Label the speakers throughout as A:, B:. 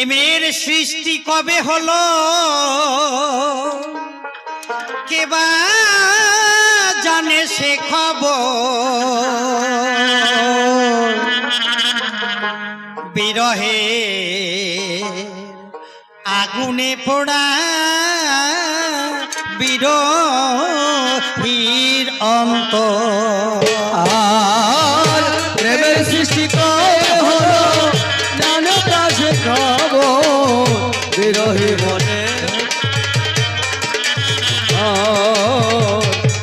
A: প্রেমের সৃষ্টি কবে হলো কে বা জানে সে খবর বিরহে আগুনে পোড়া বিরহীর অন্তর
B: আর প্রেমের সৃষ্টি কবে হলো জানো তা সে খবর বিরহী মনে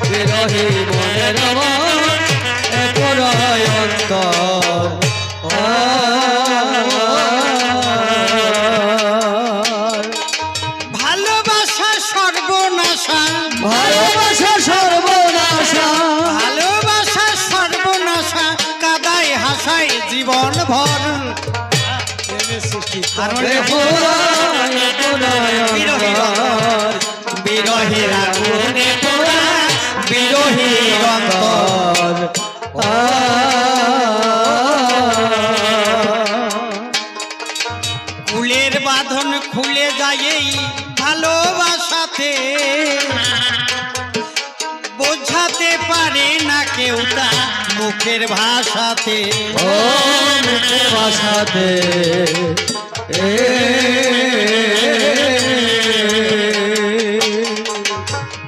B: বিরহী মনের পরায় অন্তর
A: ভালোবাসা সর্বনাশা
B: ভালোবাসা সর্বনাশা
A: ভালোবাসা সর্বনাশা কাদায় হাসায় জীবন ভর বিরহীর আগুনে পোড়া বিরহীর অন্তর ফুলের বাঁধন খুলে যায় এই ভালোবাসাতে বোঝাতে পারে না কেউ তা মুখের ভাষাতে
B: ও মুখের ভাষাতে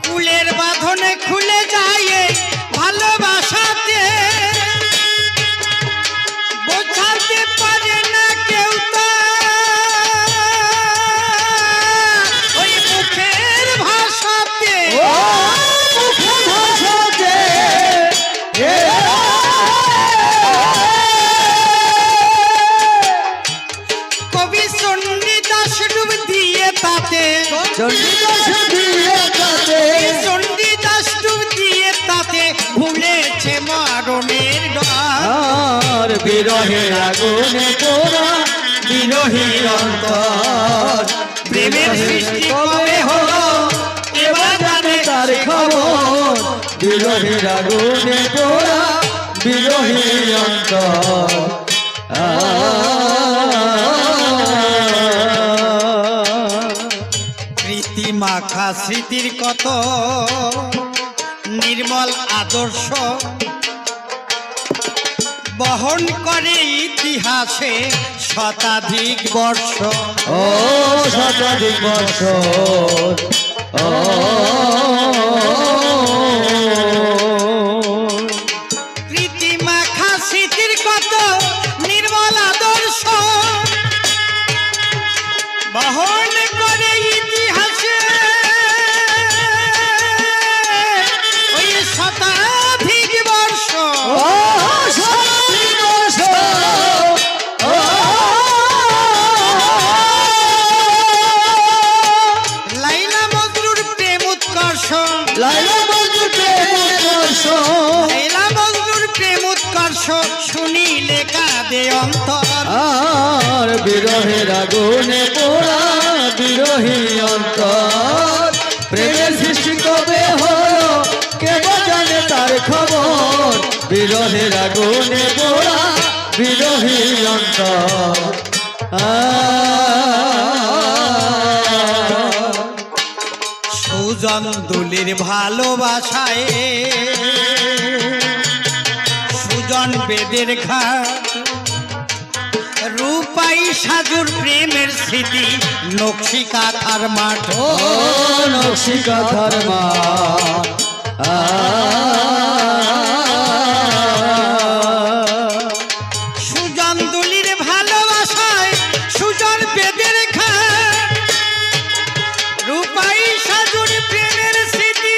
A: ফুলের বাঁধনে খুলে যায় এই ভালোবাসাতে বোঝাতে পারে না কেউ তা ওই মুখের ভাষাতে
B: মুখের ভাষাতে
A: কবি চণ্ডীদাস ডুব দিয়ে তাতে চণ্ডীদাস ডুব দিয়ে তাতে ভুলেছে মরণের
B: আর বিরহের আগুনে পোড়া বিরহীর অন্তর
A: প্রেমের সৃষ্টি কবে হলো
B: এবার জানে তার খবর বিরহের আগুনে পোড়া বিরহীর অন্তর
A: প্রীতি মাখা স্মৃতির কত নির্মল আদর্শ বহন করে ইতিহাসে শতাধিক বর্ষ
B: ও শতাধিক বছর
A: প্রীতি মাখা স্মৃতির কত নির্মল আদর্শ বহন করে ইতিহাসে ওই শতাধিক বর্ষ লাইলা মজনুর প্রেম উৎকর্ষ
B: লাইলা মজনুর প্রেম উৎকর্ষ
A: লাইলা মজনুর প্রেম উৎকর্ষ শুনিলে কাঁদে অন্তর
B: আর বিরহের আগুনে পোড়া বিরহী অন্তর প্রেমের সৃষ্টি কবে হলো কে জানে তার খবর বিরহের আগুনে পোড়া বিরহী অন্তর
A: সুজন দুলির ভালোবাসায় সুজন বেদের ঘাট রূপাই সাজুর প্রেমের স্মৃতি নকশি কাঁথার মাঠ
B: ও নকশি কাঁথার মা
A: সুজন দুলির ভালোবাসায় সুজন বেদের ঘাট রূপাই সাজুর প্রেমের স্মৃতি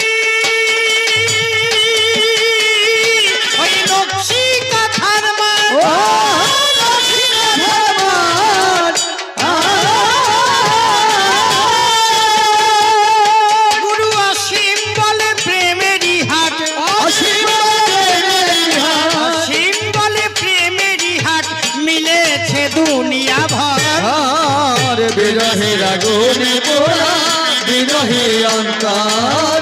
A: ওই নকশি কাঁথার মাঠ গুরু অসীম বলে প্রেমেরই হাট অসীম বলে প্রেমেরই হাট মিলেছে দুনিয়া ভর
B: বিরহের আগুনে পোড়া বিরহী অন্তর